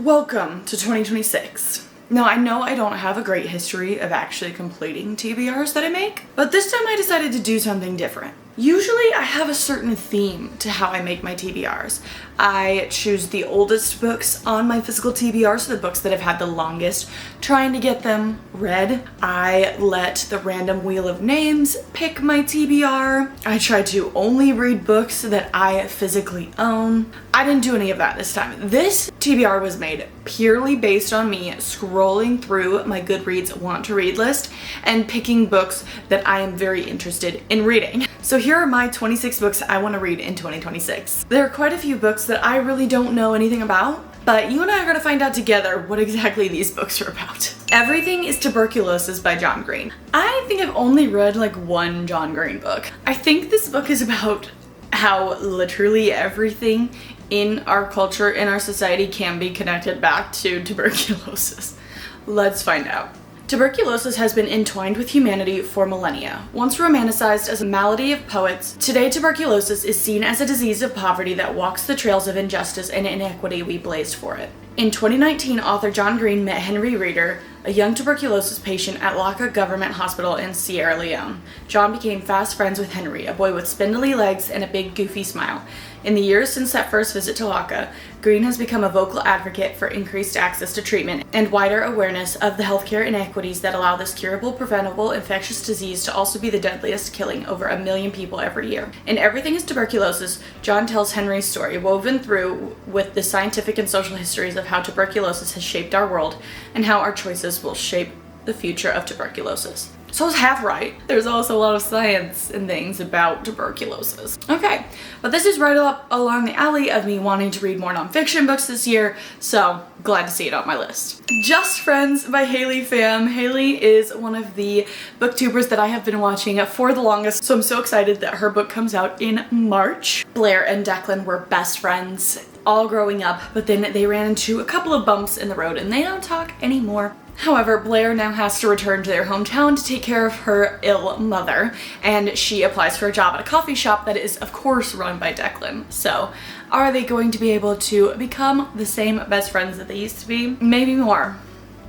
Welcome to 2026. Now, I know I don't have a great history of actually completing TBRs that I make, but this time I decided to do something different. Usually I have a certain theme to how I make my TBRs. I choose the oldest books on my physical TBRs, so the books that have had the longest, trying to get them read. I let the random wheel of names pick my TBR. I try to only read books that I physically own. I didn't do any of that this time. This TBR was made purely based on me scrolling through my Goodreads want to read list and picking books that I am very interested in reading. So here are my 26 books I want to read in 2026. There are quite a few books that I really don't know anything about, but you and I are going to find out together what exactly these books are about. Everything is Tuberculosis by John Green. I think I've only read like one John Green book. I think this book is about how literally everything in our culture, in our society, can be connected back to tuberculosis. Let's find out. Tuberculosis has been entwined with humanity for millennia. Once romanticized as a malady of poets, today tuberculosis is seen as a disease of poverty that walks the trails of injustice and inequity we blazed for it. In 2019, author John Green met Henry Reeder, a young tuberculosis patient at Laka Government Hospital in Sierra Leone. John became fast friends with Henry, a boy with spindly legs and a big goofy smile. In the years since that first visit to Laka, Green has become a vocal advocate for increased access to treatment and wider awareness of the healthcare inequities that allow this curable, preventable, infectious disease to also be the deadliest, killing over 1 million people every year. In Everything is Tuberculosis, John tells Henry's story, woven through with the scientific and social histories of how tuberculosis has shaped our world and how our choices will shape the future of tuberculosis. So I was half right. There's also a lot of science and things about tuberculosis. Okay, but this is right up along the alley of me wanting to read more nonfiction books this year, so glad to see it on my list. Just Friends by Haley Pham. Haley is one of the booktubers that I have been watching for the longest, so I'm so excited that her book comes out in March. Blair and Declan were best friends all growing up, but then they ran into a couple of bumps in the road and they don't talk anymore. However, Blair now has to return to their hometown to take care of her ill mother, and she applies for a job at a coffee shop that is, of course, run by Declan. So, are they going to be able to become the same best friends that they used to be? Maybe more.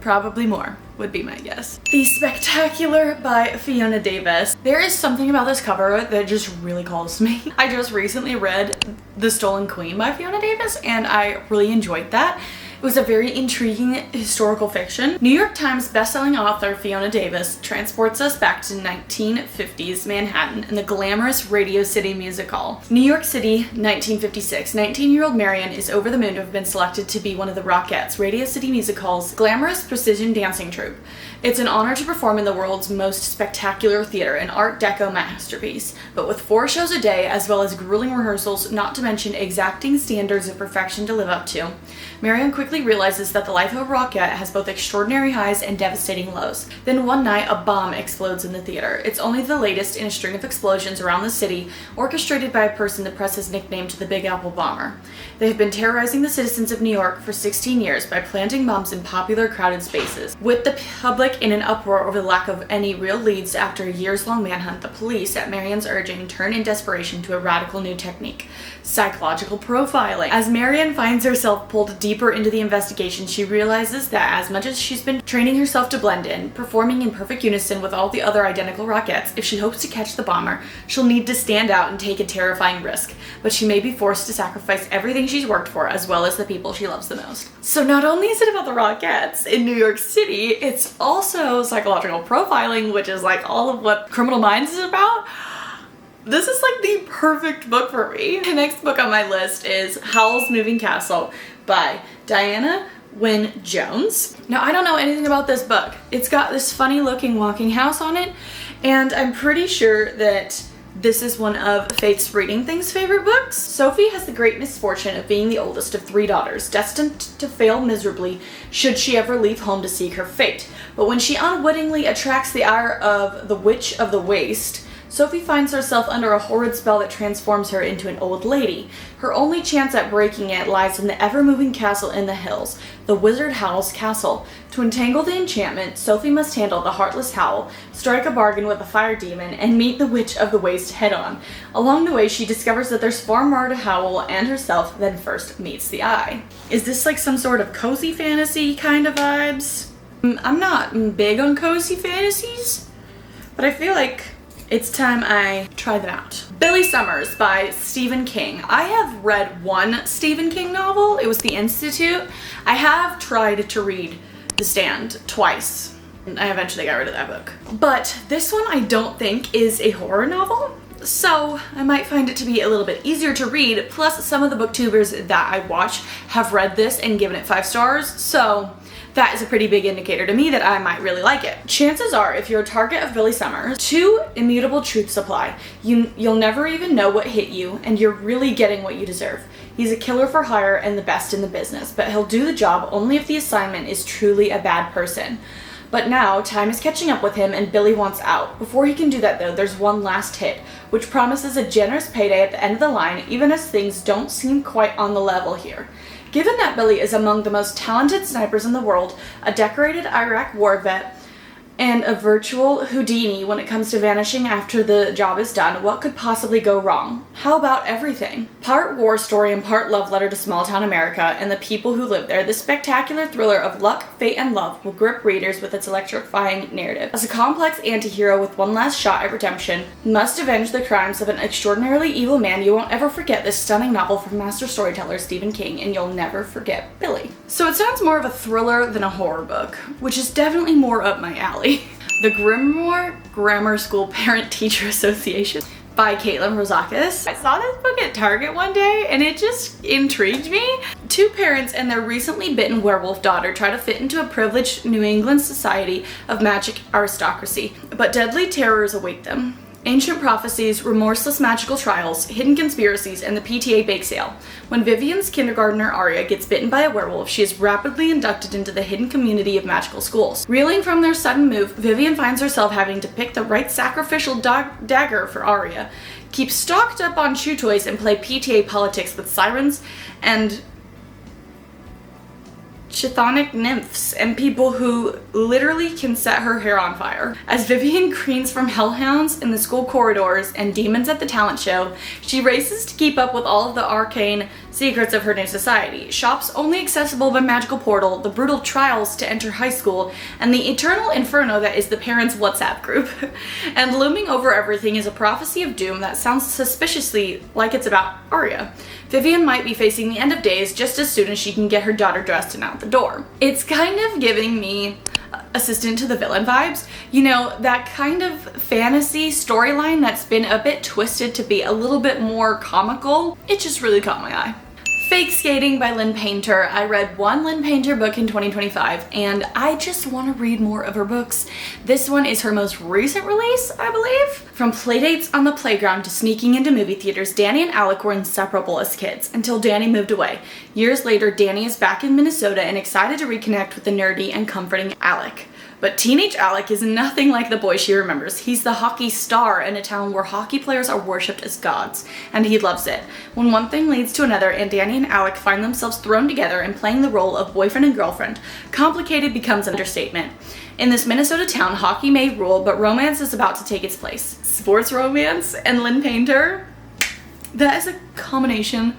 Probably more, would be my guess. The Spectacular by Fiona Davis. There is something about this cover that just really calls to me. I just recently read The Stolen Queen by Fiona Davis, and I really enjoyed that. It was a very intriguing historical fiction. New York Times bestselling author Fiona Davis transports us back to 1950s Manhattan and the glamorous Radio City Music Hall. New York City, 1956. 19-year-old Marion is over the moon to have been selected to be one of the Rockettes, Radio City Music Hall's glamorous precision dancing troupe. It's an honor to perform in the world's most spectacular theater, an Art Deco masterpiece. But with 4 shows a day, as well as grueling rehearsals, not to mention exacting standards of perfection to live up to, Marion quickly realizes that the life of a Rockette has both extraordinary highs and devastating lows. Then one night, a bomb explodes in the theater. It's only the latest in a string of explosions around the city, orchestrated by a person the press has nicknamed the Big Apple Bomber. They have been terrorizing the citizens of New York for 16 years by planting bombs in popular, crowded spaces. With the public in an uproar over the lack of any real leads after a years-long manhunt, the police, at Marion's urging, turn in desperation to a radical new technique: psychological profiling. As Marion finds herself pulled deeper into the investigation, she realizes that as much as she's been training herself to blend in, performing in perfect unison with all the other identical Rockettes, if she hopes to catch the bomber, she'll need to stand out and take a terrifying risk. But she may be forced to sacrifice everything she's worked for, as well as the people she loves the most. So not only is it about the Rockettes in New York City, it's also psychological profiling, which is like all of what Criminal Minds is about. This is like the perfect book for me. The next book on my list is Howl's Moving Castle by Diana Wynne Jones. Now, I don't know anything about this book. It's got this funny looking walking house on it, and I'm pretty sure that this is one of Faith's Reading Things favorite books. Sophie has the great misfortune of being the oldest of 3 daughters, destined to fail miserably should she ever leave home to seek her fate. But when she unwittingly attracts the ire of the Witch of the Waste, Sophie finds herself under a horrid spell that transforms her into an old lady. Her only chance at breaking it lies in the ever-moving castle in the hills, the wizard Howl's castle. To entangle the enchantment, Sophie must handle the heartless Howl, strike a bargain with the fire demon, and meet the Witch of the Waste head-on. Along the way, she discovers that there's far more to Howl and herself than first meets the eye. Is this like some sort of cozy fantasy kind of vibes? I'm not big on cozy fantasies, but I feel like it's time I try them out. Billy Summers by Stephen King. I have read one Stephen King novel. It was The Institute. I have tried to read The Stand twice. I eventually got rid of that book. But this one I don't think is a horror novel, so I might find it to be a little bit easier to read. Plus, some of the booktubers that I watch have read this and given it 5 stars, so that is a pretty big indicator to me that I might really like it. Chances are, if you're a target of Billy Summers, 2 immutable truths apply. You'll never even know what hit you, and you're really getting what you deserve. He's a killer for hire and the best in the business, but he'll do the job only if the assignment is truly a bad person. But now, time is catching up with him and Billy wants out. Before he can do that though, there's one last hit, which promises a generous payday at the end of the line, even as things don't seem quite on the level here. Given that Billy is among the most talented snipers in the world, a decorated Iraq war vet, and a virtual Houdini when it comes to vanishing after the job is done, what could possibly go wrong? How about everything? Part war story and part love letter to small-town America and the people who live there, this spectacular thriller of luck, fate, and love will grip readers with its electrifying narrative. As a complex anti-hero with one last shot at redemption, must avenge the crimes of an extraordinarily evil man, you won't ever forget this stunning novel from master storyteller Stephen King, and you'll never forget Billy. So it sounds more of a thriller than a horror book, which is definitely more up my alley. The Grimoire Grammar School Parent-Teacher Association by Caitlin Rosakis. I saw this book at Target one day and it just intrigued me. 2 parents and their recently bitten werewolf daughter try to fit into a privileged New England society of magic aristocracy, but deadly terrors await them. Ancient prophecies, remorseless magical trials, hidden conspiracies, and the PTA bake sale. When Vivian's kindergartner Aria gets bitten by a werewolf, she is rapidly inducted into the hidden community of magical schools. Reeling from their sudden move, Vivian finds herself having to pick the right sacrificial dagger for Aria, keep stocked up on chew toys, and play PTA politics with sirens and chthonic nymphs and people who literally can set her hair on fire. As Vivian creens from hellhounds in the school corridors and demons at the talent show, she races to keep up with all of the arcane secrets of her new society. Shops only accessible by magical portal, the brutal trials to enter high school, and the eternal inferno that is the parents' WhatsApp group. And looming over everything is a prophecy of doom that sounds suspiciously like it's about Aria. Vivian might be facing the end of days just as soon as she can get her daughter dressed and out the door. It's kind of giving me Assistant to the Villain vibes. You know, that kind of fantasy storyline that's been a bit twisted to be a little bit more comical. It just really caught my eye. Fake Skating by Lynn Painter. I read one Lynn Painter book in 2025 and I just want to read more of her books. This one is her most recent release, I believe. From playdates on the playground to sneaking into movie theaters, Danny and Alec were inseparable as kids until Danny moved away. Years later, Danny is back in Minnesota and excited to reconnect with the nerdy and comforting Alec. But teenage Alec is nothing like the boy she remembers. He's the hockey star in a town where hockey players are worshipped as gods, and he loves it. When one thing leads to another and Danny and Alec find themselves thrown together and playing the role of boyfriend and girlfriend, complicated becomes an understatement. In this Minnesota town, hockey may rule, but romance is about to take its place. Sports romance and Lynn Painter, that is a combination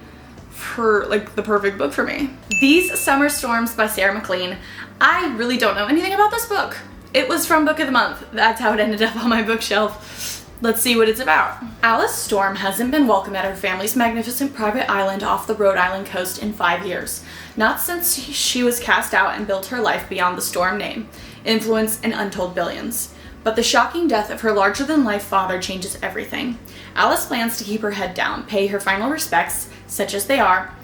for like the perfect book for me. These Summer Storms by Sarah McLean. I really don't know anything about this book. It was from Book of the Month. That's how it ended up on my bookshelf. Let's see what it's about. Alice Storm hasn't been welcome at her family's magnificent private island off the Rhode Island coast in 5 years. Not since she was cast out and built her life beyond the Storm name, influence, and untold billions. But the shocking death of her larger-than-life father changes everything. Alice plans to keep her head down, pay her final respects, such as they are,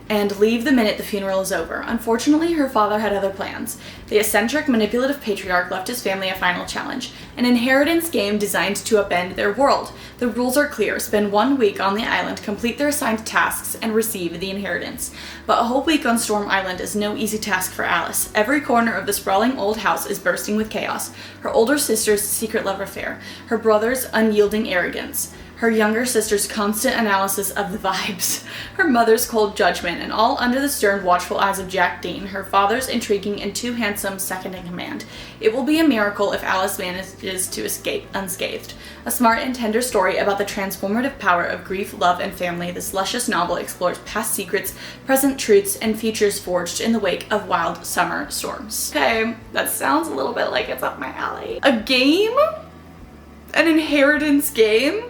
and leave the minute the funeral is over. Unfortunately, her father had other plans. The eccentric, manipulative patriarch left his family a final challenge, an inheritance game designed to upend their world. The rules are clear. Spend 1 week on the island, complete their assigned tasks, and receive the inheritance. But a whole week on Storm Island is no easy task for Alice. Every corner of the sprawling old house is bursting with chaos. Her older sister's secret love affair, her brother's unyielding arrogance, her younger sister's constant analysis of the vibes, her mother's cold judgment, and all under the stern, watchful eyes of Jack Dean, her father's intriguing and too handsome second-in-command. It will be a miracle if Alice manages to escape unscathed. A smart and tender story about the transformative power of grief, love, and family, this luscious novel explores past secrets, present truths, and futures forged in the wake of wild summer storms. Okay, that sounds a little bit like it's up my alley. A game? An inheritance game?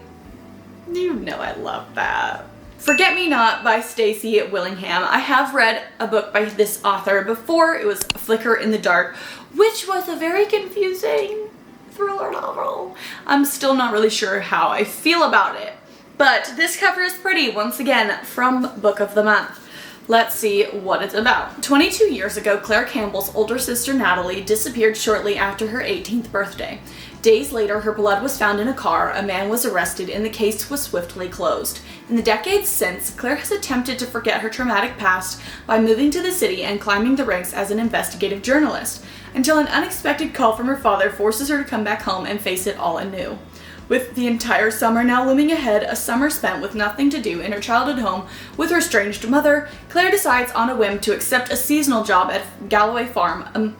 You know I love that. Forget Me Not by Stacey Willingham. I have read a book by this author before. It was Flicker in the Dark, which was a very confusing thriller novel. I'm still not really sure how I feel about it, but this cover is pretty, once again, from Book of the Month. Let's see what it's about. 22 years ago, Claire Campbell's older sister Natalie disappeared shortly after her 18th birthday. Days later, her blood was found in a car, a man was arrested, and the case was swiftly closed. In the decades since, Claire has attempted to forget her traumatic past by moving to the city and climbing the ranks as an investigative journalist, until an unexpected call from her father forces her to come back home and face it all anew. With the entire summer now looming ahead, a summer spent with nothing to do in her childhood home with her estranged mother, Claire decides on a whim to accept a seasonal job at Galloway Farm,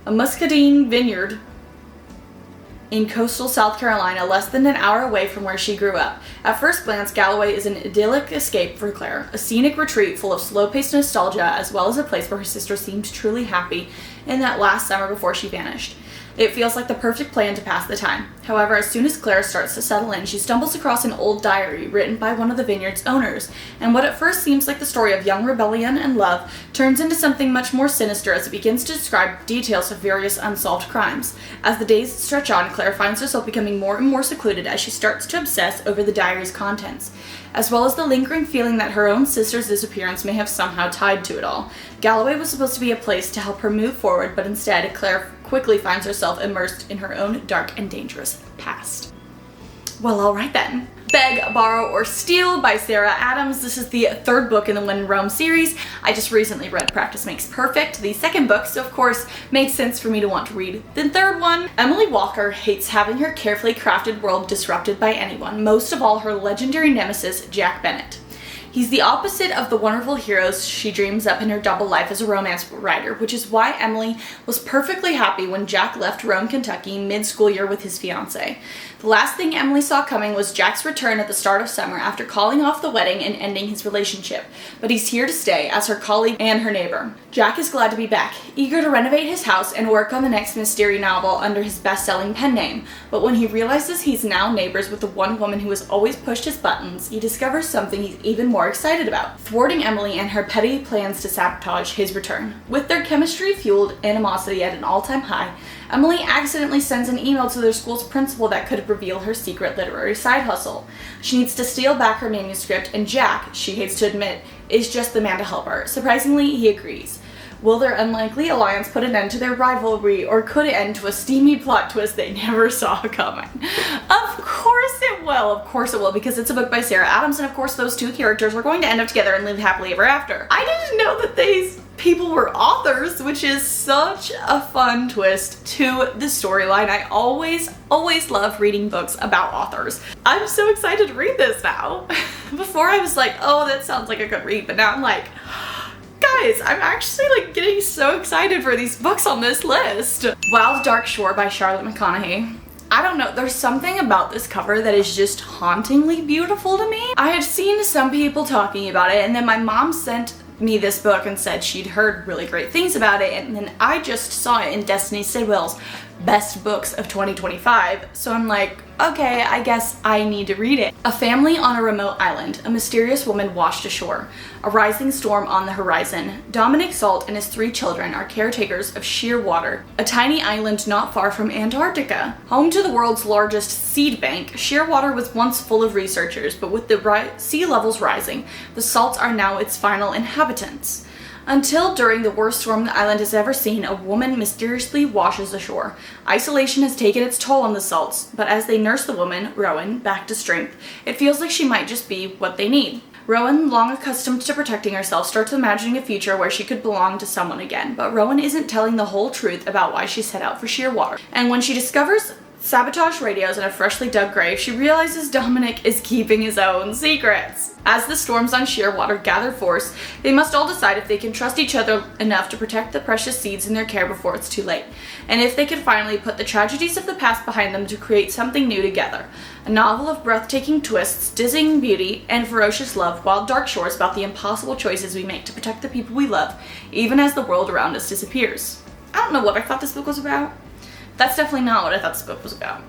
a muscadine vineyard in coastal South Carolina, less than an hour away from where she grew up. At first glance, Galloway is an idyllic escape for Claire, a scenic retreat full of slow-paced nostalgia, as well as a place where her sister seemed truly happy in that last summer before she vanished. It feels like the perfect plan to pass the time. However, as soon as Claire starts to settle in, she stumbles across an old diary written by one of the vineyard's owners, and what at first seems like the story of young rebellion and love turns into something much more sinister as it begins to describe details of various unsolved crimes. As the days stretch on, Claire finds herself becoming more and more secluded as she starts to obsess over the diary's contents, as well as the lingering feeling that her own sister's disappearance may have somehow tied to it all. Galloway was supposed to be a place to help her move forward, but instead, Claire quickly finds herself immersed in her own dark and dangerous past. Well, alright then. Beg, Borrow, or Steal by Sarah Adams. This is the third book in the When in Rome series. I just recently read Practice Makes Perfect, the second book, so of course makes sense for me to want to read the third one. Emily Walker hates having her carefully crafted world disrupted by anyone, most of all her legendary nemesis, Jack Bennett. He's the opposite of the wonderful heroes she dreams up in her double life as a romance writer, which is why Emily was perfectly happy when Jack left Rome, Kentucky mid-school year with his fiancée. The last thing Emily saw coming was Jack's return at the start of summer after calling off the wedding and ending his relationship, but he's here to stay as her colleague and her neighbor. Jack is glad to be back, eager to renovate his house and work on the next mystery novel under his best-selling pen name, but when he realizes he's now neighbors with the one woman who has always pushed his buttons, he discovers something he's even more excited about, thwarting Emily and her petty plans to sabotage his return. With their chemistry-fueled animosity at an all-time high, Emily accidentally sends an email to their school's principal that could reveal her secret literary side hustle. She needs to steal back her manuscript, and Jack, she hates to admit, is just the man to help her. Surprisingly, he agrees. Will their unlikely alliance put an end to their rivalry, or could it end to a steamy plot twist they never saw coming? Of course it will! Of course it will, because it's a book by Sarah Adams, and of course those two characters are going to end up together and live happily ever after. I didn't know that these people were authors, which is such a fun twist to the storyline. I always love reading books about authors. I'm so excited to read this now. Before I was like, oh, that sounds like a good read, but now I'm like, guys, I'm actually like getting so excited for these books on this list. Wild Dark Shore by Charlotte McConaughey. I don't know, there's something about this cover that is just hauntingly beautiful to me. I had seen some people talking about it, and then my mom sent me this book and said she'd heard really great things about it, and then I just saw it in Destiny Sidwell's Best Books of 2025, so I'm like, okay, I guess I need to read it. A family on a remote island. A mysterious woman washed ashore. A rising storm on the horizon. Dominic Salt and his 3 children are caretakers of Shearwater, a tiny island not far from Antarctica. Home to the world's largest seed bank, Shearwater was once full of researchers, but with the sea levels rising, the salts are now its final inhabitants. Until during the worst storm the island has ever seen, a woman mysteriously washes ashore. Isolation has taken its toll on the salts, but as they nurse the woman, Rowan, back to strength, it feels like she might just be what they need. Rowan, long accustomed to protecting herself, starts imagining a future where she could belong to someone again, but Rowan isn't telling the whole truth about why she set out for Shearwater. And when she discovers sabotage radios in a freshly dug grave, she realizes Dominic is keeping his own secrets. As the storms on Shearwater gather force, they must all decide if they can trust each other enough to protect the precious seeds in their care before it's too late, and if they can finally put the tragedies of the past behind them to create something new together. A novel of breathtaking twists, dizzying beauty, and ferocious love, while dark shores about the impossible choices we make to protect the people we love, even as the world around us disappears. I don't know what I thought this book was about. That's definitely not what I thought this book was about.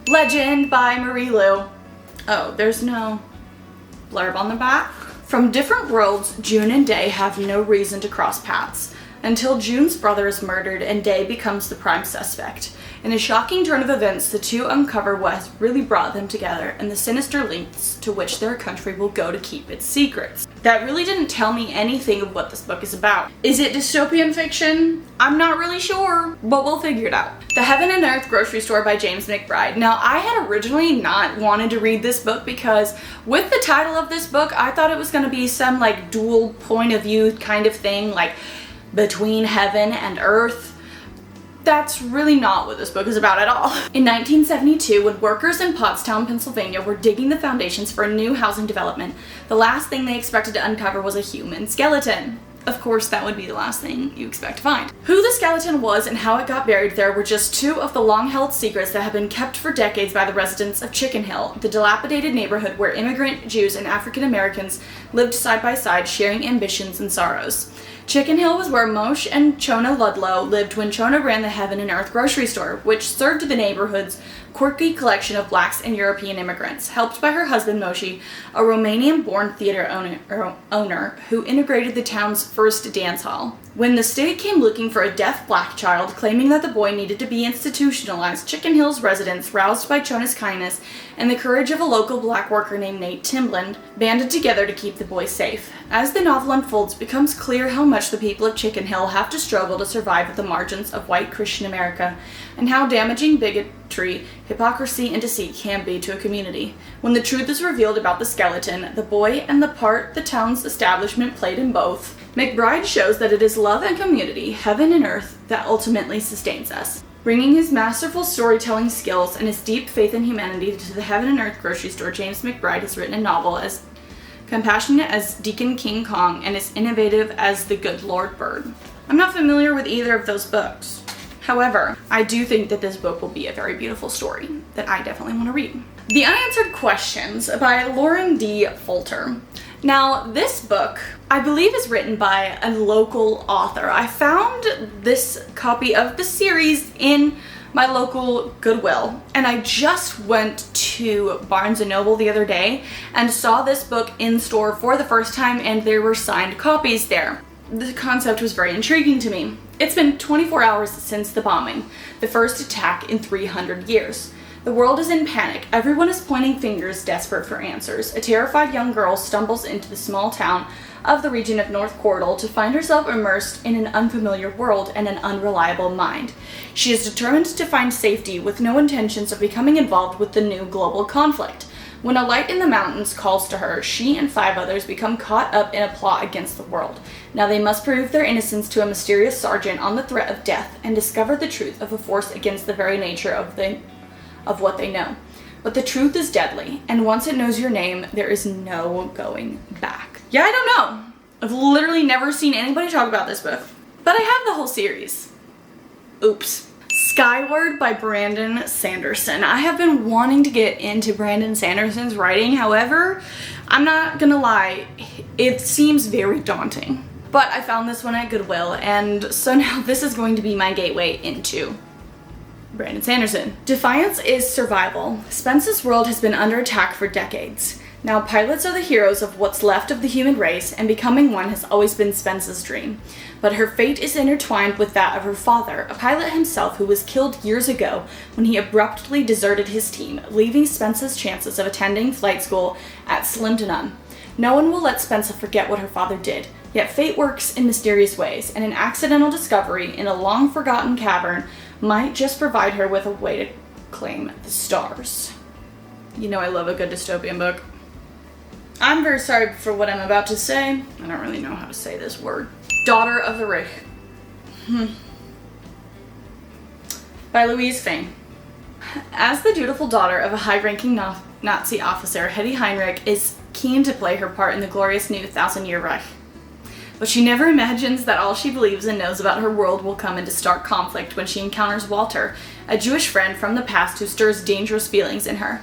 Legend by Marie Lu. Oh, there's no blurb on the back. From different worlds, June and Day have no reason to cross paths, until June's brother is murdered and Day becomes the prime suspect. In a shocking turn of events, the two uncover what really brought them together and the sinister lengths to which their country will go to keep its secrets. That really didn't tell me anything of what this book is about. Is it dystopian fiction? I'm not really sure, but we'll figure it out. The Heaven and Earth Grocery Store by James McBride. Now, I had originally not wanted to read this book because with the title of this book, I thought it was going to be some like dual point of view kind of thing, like between heaven and earth. That's really not what this book is about at all. In 1972, when workers in Pottstown, Pennsylvania were digging the foundations for a new housing development, the last thing they expected to uncover was a human skeleton. Of course, that would be the last thing you expect to find. Who the skeleton was and how it got buried there were just 2 of the long-held secrets that have been kept for decades by the residents of Chicken Hill, the dilapidated neighborhood where immigrant Jews and African Americans lived side by side, sharing ambitions and sorrows. Chicken Hill was where Moshe and Chona Ludlow lived when Chona ran the Heaven and Earth grocery store, which served the neighborhood's quirky collection of blacks and European immigrants, helped by her husband Moshe, a Romanian-born theater owner who integrated the town's first dance hall. When the state came looking for a deaf black child, claiming that the boy needed to be institutionalized, Chicken Hill's residents, roused by Chona's kindness and the courage of a local black worker named Nate Timblin, banded together to keep the boy safe. As the novel unfolds, it becomes clear how much the people of Chicken Hill have to struggle to survive at the margins of white Christian America, and how damaging bigotry, hypocrisy, and deceit can be to a community. When the truth is revealed about the skeleton, the boy, and the part the town's establishment played in both, McBride shows that it is love and community, heaven and earth, that ultimately sustains us. Bringing his masterful storytelling skills and his deep faith in humanity to the Heaven and Earth grocery store, James McBride has written a novel as compassionate as Deacon King Kong and as innovative as the Good Lord Bird. I'm not familiar with either of those books. However, I do think that this book will be a very beautiful story that I definitely want to read. The Unanswered Questions by Lauren D. Folter. Now, this book, I believe, is written by a local author. I found this copy of the series in my local Goodwill, and I just went to Barnes & Noble the other day and saw this book in store for the first time, and there were signed copies there. The concept was very intriguing to me. It's been 24 hours since the bombing, the first attack in 300 years. The world is in panic. Everyone is pointing fingers, desperate for answers. A terrified young girl stumbles into the small town of the region of North Cordell to find herself immersed in an unfamiliar world and an unreliable mind. She is determined to find safety with no intentions of becoming involved with the new global conflict. When a light in the mountains calls to her, she and 5 others become caught up in a plot against the world. Now they must prove their innocence to a mysterious sergeant on the threat of death and discover the truth of a force against the very nature of what they know. But the truth is deadly, and once it knows your name, there is no going back. Yeah, I don't know. I've literally never seen anybody talk about this book, but I have the whole series. Oops. Skyward by Brandon Sanderson. I have been wanting to get into Brandon Sanderson's writing, however, I'm not gonna lie, it seems very daunting. But I found this one at Goodwill, and so now this is going to be my gateway into Brandon Sanderson. Defiance is survival. Spence's world has been under attack for decades. Now pilots are the heroes of what's left of the human race, and becoming one has always been Spence's dream. But her fate is intertwined with that of her father, a pilot himself who was killed years ago when he abruptly deserted his team, leaving Spence's chances of attending flight school at slim to none. No one will let Spencer forget what her father did, yet fate works in mysterious ways, and an accidental discovery in a long-forgotten cavern might just provide her with a way to claim the stars. You know I love a good dystopian book. I'm very sorry for what I'm about to say. I don't really know how to say this word. Daughter of the Reich. By Louise pham. As the dutiful daughter of a high-ranking Nazi officer, Hedy Heinrich is keen to play her part in the glorious new 1,000-year Reich. But she never imagines that all she believes and knows about her world will come into stark conflict when she encounters Walter, a Jewish friend from the past who stirs dangerous feelings in her.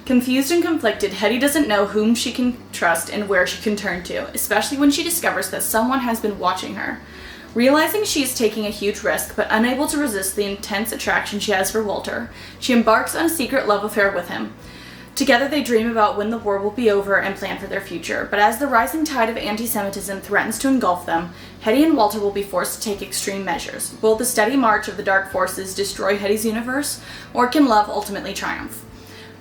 Confused and conflicted, Hedy doesn't know whom she can trust and where she can turn to, especially when she discovers that someone has been watching her. Realizing she is taking a huge risk, but unable to resist the intense attraction she has for Walter, she embarks on a secret love affair with him. Together they dream about when the war will be over and plan for their future, but as the rising tide of anti-Semitism threatens to engulf them, Hedy and Walter will be forced to take extreme measures. Will the steady march of the dark forces destroy Hedy's universe, or can love ultimately triumph?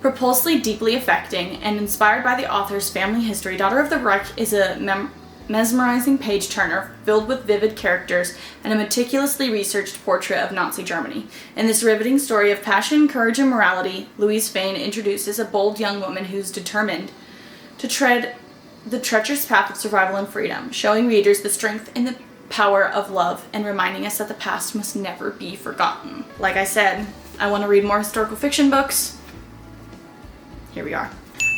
Propulsively, deeply affecting, and inspired by the author's family history, Daughter of the Reich is a mesmerizing page-turner filled with vivid characters and a meticulously researched portrait of Nazi Germany. In this riveting story of passion, courage, and morality, Louise pham introduces a bold young woman who's determined to tread the treacherous path of survival and freedom, showing readers the strength and the power of love and reminding us that the past must never be forgotten. Like I said, I want to read more historical fiction books. Here we are.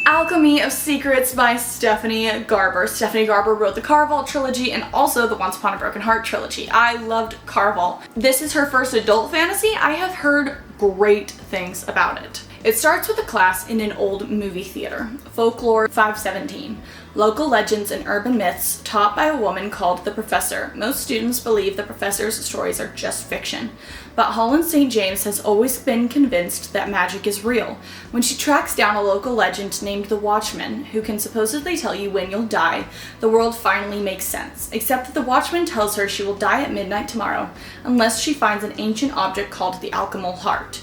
Alchemy of Secrets by Stephanie Garber. Stephanie Garber wrote the Caraval trilogy and also the Once Upon a Broken Heart trilogy. I loved Caraval. This is her first adult fantasy. I have heard great things about it. It starts with a class in an old movie theater, Folklore 517, local legends and urban myths taught by a woman called the Professor. Most students believe the Professor's stories are just fiction, but Holland St. James has always been convinced that magic is real. When she tracks down a local legend named the Watchman, who can supposedly tell you when you'll die, the world finally makes sense, except that the Watchman tells her she will die at midnight tomorrow, unless she finds an ancient object called the Alchemy Heart.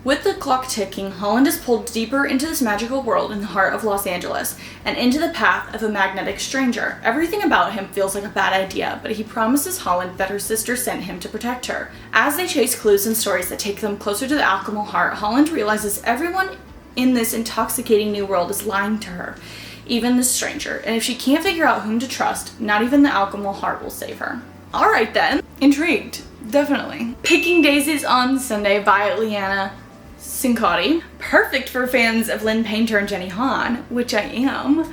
With the clock ticking, Holland is pulled deeper into this magical world in the heart of Los Angeles, and into the path of a magnetic stranger. Everything about him feels like a bad idea, but he promises Holland that her sister sent him to protect her. As they chase clues and stories that take them closer to the Alchemy Heart, Holland realizes everyone in this intoxicating new world is lying to her, even the stranger, and if she can't figure out whom to trust, not even the Alchemy Heart will save her. Alright then, intrigued, definitely. Picking Daisies on Sunday by Liana Cincotti. Perfect for fans of Lynn Painter and Jenny Han, which I am.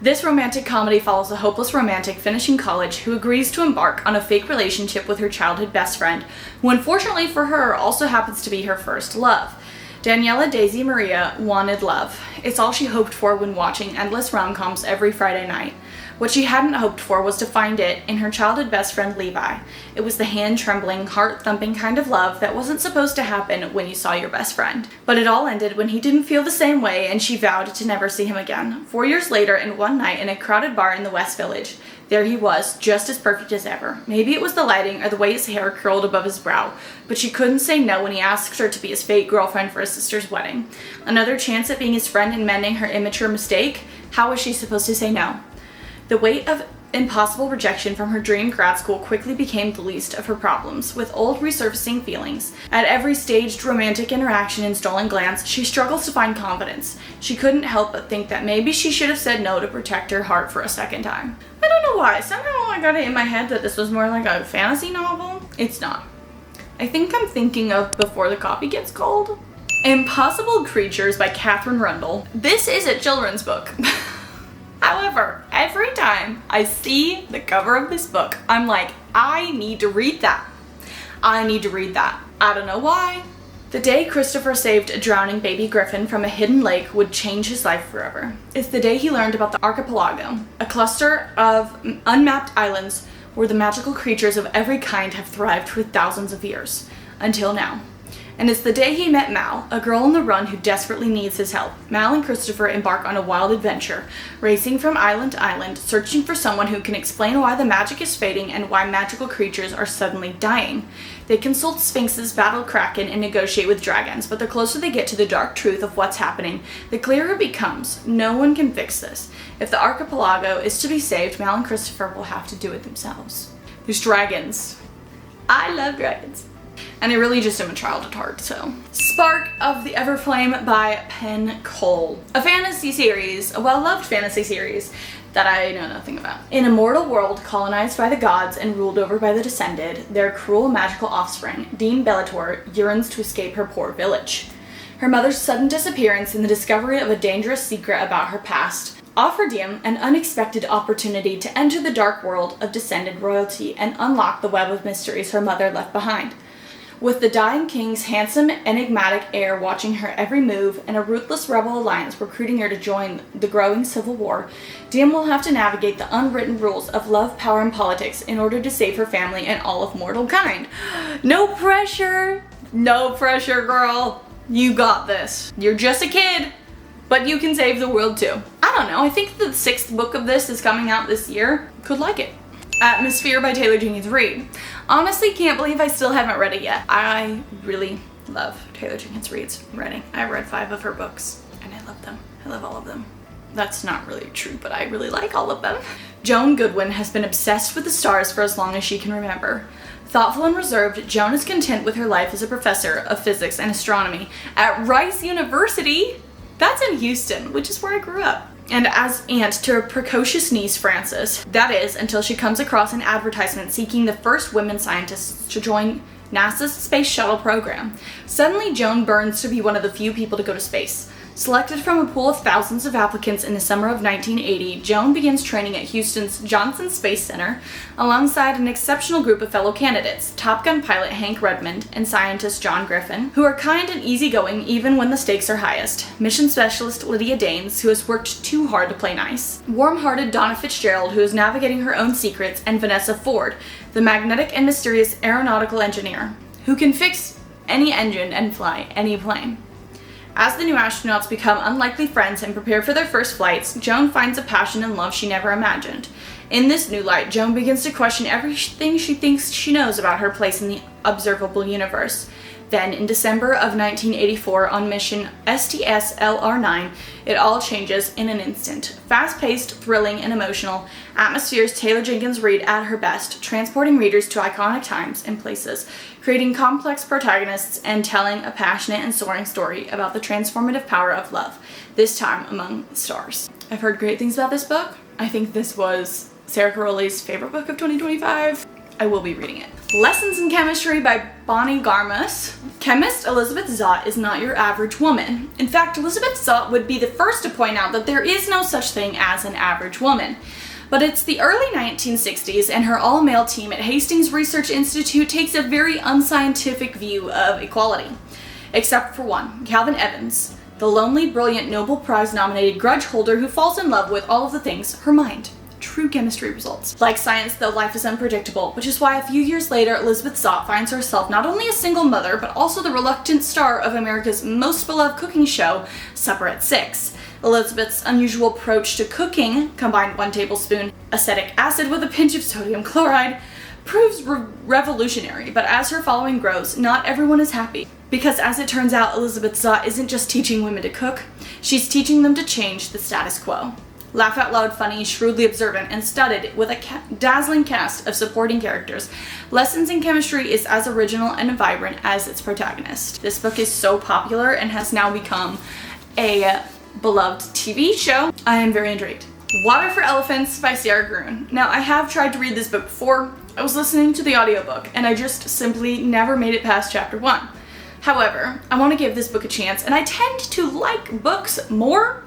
This romantic comedy follows a hopeless romantic finishing college who agrees to embark on a fake relationship with her childhood best friend, who unfortunately for her also happens to be her first love. Daniela Daisy Maria wanted love. It's all she hoped for when watching endless rom-coms every Friday night. What she hadn't hoped for was to find it in her childhood best friend Levi. It was the hand-trembling, heart-thumping kind of love that wasn't supposed to happen when you saw your best friend. But it all ended when he didn't feel the same way and she vowed to never see him again. 4 years later, and one night in a crowded bar in the West Village, there he was, just as perfect as ever. Maybe it was the lighting or the way his hair curled above his brow, but she couldn't say no when he asked her to be his fake girlfriend for his sister's wedding. Another chance at being his friend and mending her immature mistake? How was she supposed to say no? The weight of impossible rejection from her dream grad school quickly became the least of her problems, with old resurfacing feelings. At every staged romantic interaction and stolen glance, she struggles to find confidence. She couldn't help but think that maybe she should have said no to protect her heart for a second time. I don't know why, somehow I got it in my head that this was more like a fantasy novel. It's not. I think I'm thinking of Before the Coffee Gets Cold. Impossible Creatures by Catherine Rundle. This is a children's book. However, every time I see the cover of this book, I'm like, I need to read that. I need to read that. I don't know why. The day Christopher saved a drowning baby griffin from a hidden lake would change his life forever. It's the day he learned about the archipelago, a cluster of unmapped islands where the magical creatures of every kind have thrived for thousands of years. Until now. And it's the day he met Mal, a girl on the run who desperately needs his help. Mal and Christopher embark on a wild adventure, racing from island to island, searching for someone who can explain why the magic is fading and why magical creatures are suddenly dying. They consult sphinxes, battle kraken, and negotiate with dragons, but the closer they get to the dark truth of what's happening, the clearer it becomes. No one can fix this. If the archipelago is to be saved, Mal and Christopher will have to do it themselves. There's dragons. I love dragons. And I really just am a child at heart, so. Spark of the Everflame by Penn Cole. A fantasy series, a well-loved fantasy series that I know nothing about. In a mortal world colonized by the gods and ruled over by the Descended, their cruel magical offspring, Dean Bellator, yearns to escape her poor village. Her mother's sudden disappearance and the discovery of a dangerous secret about her past offer Diem an unexpected opportunity to enter the dark world of Descended royalty and unlock the web of mysteries her mother left behind. With the dying king's handsome, enigmatic heir watching her every move and a ruthless rebel alliance recruiting her to join the growing civil war, Diem will have to navigate the unwritten rules of love, power, and politics in order to save her family and all of mortal kind. No pressure! No pressure, girl! You got this. You're just a kid, but you can save the world too. I don't know, I think the 6th book of this is coming out this year. Could like it. Atmosphere by Taylor Jenkins Reid. Honestly, can't believe I still haven't read it yet. I really love Taylor Jenkins Reid's writing. I've read 5 of her books, and I love them. I love all of them. That's not really true, but I really like all of them. Joan Goodwin has been obsessed with the stars for as long as she can remember. Thoughtful and reserved, Joan is content with her life as a professor of physics and astronomy at Rice University. That's in Houston, which is where I grew up. And as aunt to her precocious niece, Frances. That is, until she comes across an advertisement seeking the first women scientists to join NASA's space shuttle program. Suddenly, Joan burns to be one of the few people to go to space. Selected from a pool of thousands of applicants in the summer of 1980, Joan begins training at Houston's Johnson Space Center alongside an exceptional group of fellow candidates, Top Gun pilot Hank Redmond and scientist John Griffin, who are kind and easygoing even when the stakes are highest, mission specialist Lydia Danes, who has worked too hard to play nice, warm-hearted Donna Fitzgerald, who is navigating her own secrets, and Vanessa Ford, the magnetic and mysterious aeronautical engineer, who can fix any engine and fly any plane. As the new astronauts become unlikely friends and prepare for their first flights, Joan finds a passion and love she never imagined. In this new light, Joan begins to question everything she thinks she knows about her place in the observable universe. Then, in December of 1984, on mission STS-LR9, it all changes in an instant. Fast-paced, thrilling, and emotional, Atmosphere's Taylor Jenkins Reid at her best, transporting readers to iconic times and places, creating complex protagonists, and telling a passionate and soaring story about the transformative power of love, this time among the stars. I've heard great things about this book. I think this was Sarah Caroli's favorite book of 2025. I will be reading it. Lessons in Chemistry by Bonnie Garmus. Chemist Elizabeth Zott is not your average woman. In fact, Elizabeth Zott would be the first to point out that there is no such thing as an average woman. But it's the early 1960s, and her all-male team at Hastings Research Institute takes a very unscientific view of equality. Except for one, Calvin Evans, the lonely, brilliant, Nobel Prize-nominated grudge holder who falls in love with all of the things, her mind. True chemistry results. Like science, though, life is unpredictable, which is why a few years later, Elizabeth Zott finds herself not only a single mother, but also the reluctant star of America's most beloved cooking show, Supper at 6. Elizabeth's unusual approach to cooking, combined 1 tablespoon acetic acid with a pinch of sodium chloride, proves revolutionary, but as her following grows, not everyone is happy. Because as it turns out, Elizabeth Zott isn't just teaching women to cook, she's teaching them to change the status quo. Laugh out loud funny, shrewdly observant, and studded with a dazzling cast of supporting characters, Lessons in Chemistry is as original and vibrant as its protagonist. This book is so popular and has now become a beloved TV show. I am very intrigued. Water for Elephants by Sarah Gruen. Now, I have tried to read this book before. I was listening to the audiobook, and I just simply never made it past chapter 1. However, I want to give this book a chance, and I tend to like books more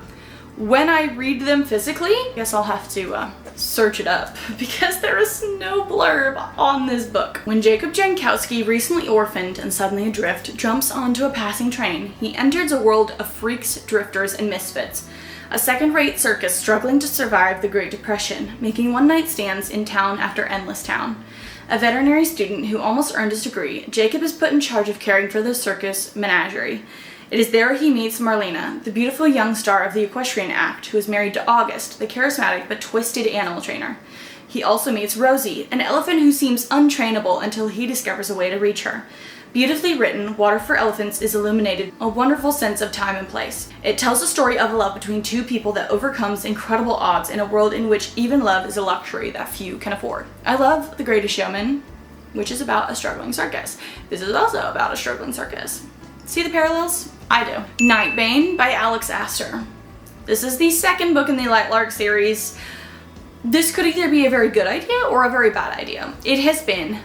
when I read them physically. I guess I'll have to search it up because there is no blurb on this book. When Jacob Jankowski, recently orphaned and suddenly adrift, jumps onto a passing train, he enters a world of freaks, drifters, and misfits. A second-rate circus struggling to survive the Great Depression, making one-night stands in town after endless town. A veterinary student who almost earned his degree, Jacob is put in charge of caring for the circus menagerie. It is there he meets Marlena, the beautiful young star of the equestrian act, who is married to August, the charismatic but twisted animal trainer. He also meets Rosie, an elephant who seems untrainable until he discovers a way to reach her. Beautifully written, Water for Elephants is illuminated a wonderful sense of time and place. It tells the story of a love between two people that overcomes incredible odds in a world in which even love is a luxury that few can afford. I love The Greatest Showman, which is about a struggling circus. This is also about a struggling circus. See the parallels? I do. Nightbane by Alex Astor. This is the second book in the Light Lark series. This could either be a very good idea or a very bad idea. It has been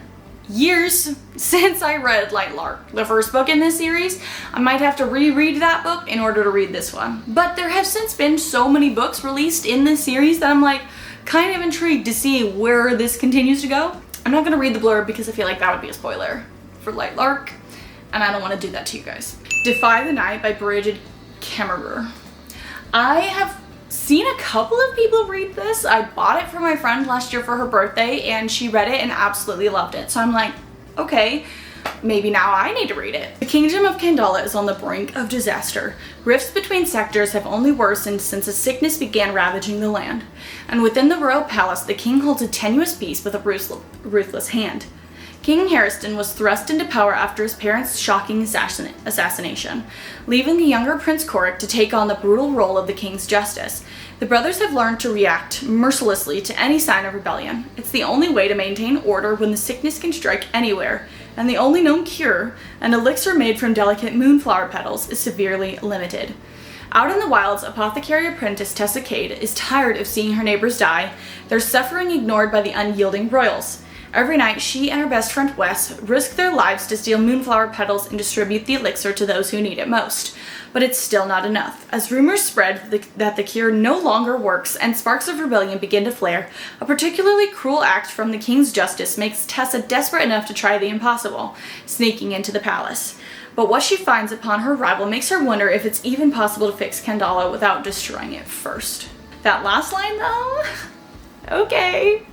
years since I read Light Lark, the first book in this series. I might have to reread that book in order to read this one. But there have since been so many books released in this series that I'm like kind of intrigued to see where this continues to go. I'm not gonna read the blurb because I feel like that would be a spoiler for Light Lark, and I don't want to do that to you guys. Defy the Night by Bridget Kemmerer. I have seen a couple of people read this. I bought it for my friend last year for her birthday and she read it and absolutely loved it. So I'm like, okay, maybe now I need to read it. The kingdom of Kandala is on the brink of disaster. Rifts between sectors have only worsened since a sickness began ravaging the land. And within the royal palace, the king holds a tenuous peace with a ruthless hand. King Harriston was thrust into power after his parents' shocking assassination, leaving the younger Prince Korik to take on the brutal role of the king's justice. The brothers have learned to react mercilessly to any sign of rebellion. It's the only way to maintain order when the sickness can strike anywhere, and the only known cure, an elixir made from delicate moonflower petals, is severely limited. Out in the wilds, apothecary apprentice Tessa Cade is tired of seeing her neighbors die, their suffering ignored by the unyielding royals. Every night, she and her best friend Wes risk their lives to steal moonflower petals and distribute the elixir to those who need it most. But it's still not enough. As rumors spread that the cure no longer works and sparks of rebellion begin to flare, a particularly cruel act from the king's justice makes Tessa desperate enough to try the impossible, sneaking into the palace. But what she finds upon her arrival makes her wonder if it's even possible to fix Kandala without destroying it first. That last line though? Okay.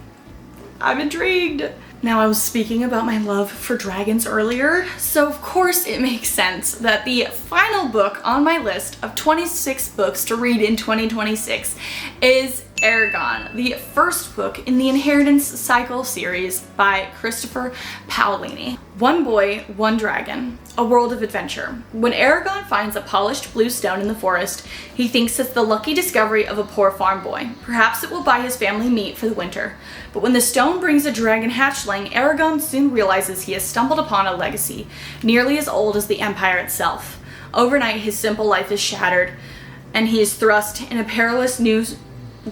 I'm intrigued. Now, I was speaking about my love for dragons earlier, so of course it makes sense that the final book on my list of 26 books to read in 2026 is Eragon, the first book in the Inheritance Cycle series by Christopher Paolini. One boy, one dragon, a world of adventure. When Eragon finds a polished blue stone in the forest, he thinks it's the lucky discovery of a poor farm boy. Perhaps it will buy his family meat for the winter. But when the stone brings a dragon hatchling, Eragon soon realizes he has stumbled upon a legacy, nearly as old as the Empire itself. Overnight, his simple life is shattered, and he is thrust in a perilous new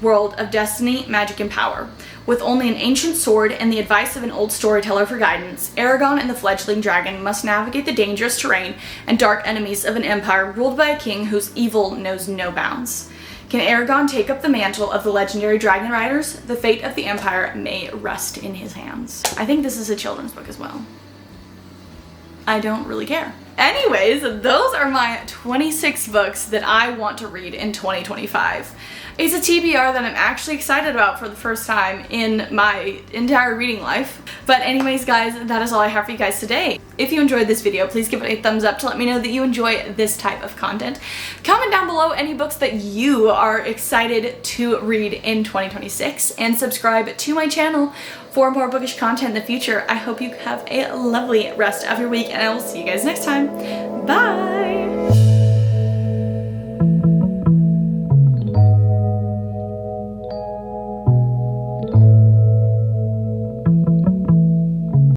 world of destiny, magic, and power. With only an ancient sword and the advice of an old storyteller for guidance, Eragon and the fledgling dragon must navigate the dangerous terrain and dark enemies of an empire ruled by a king whose evil knows no bounds. Can Eragon take up the mantle of the legendary dragon riders? The fate of the empire may rest in his hands. I think this is a children's book as well. I don't really care. Anyways, those are my 26 books that I want to read in 2025. It's a TBR that I'm actually excited about for the first time in my entire reading life. But anyways, guys, that is all I have for you guys today. If you enjoyed this video, please give it a thumbs up to let me know that you enjoy this type of content. Comment down below any books that you are excited to read in 2026 and subscribe to my channel for more bookish content in the future. I hope you have a lovely rest of your week and I will see you guys next time. Bye!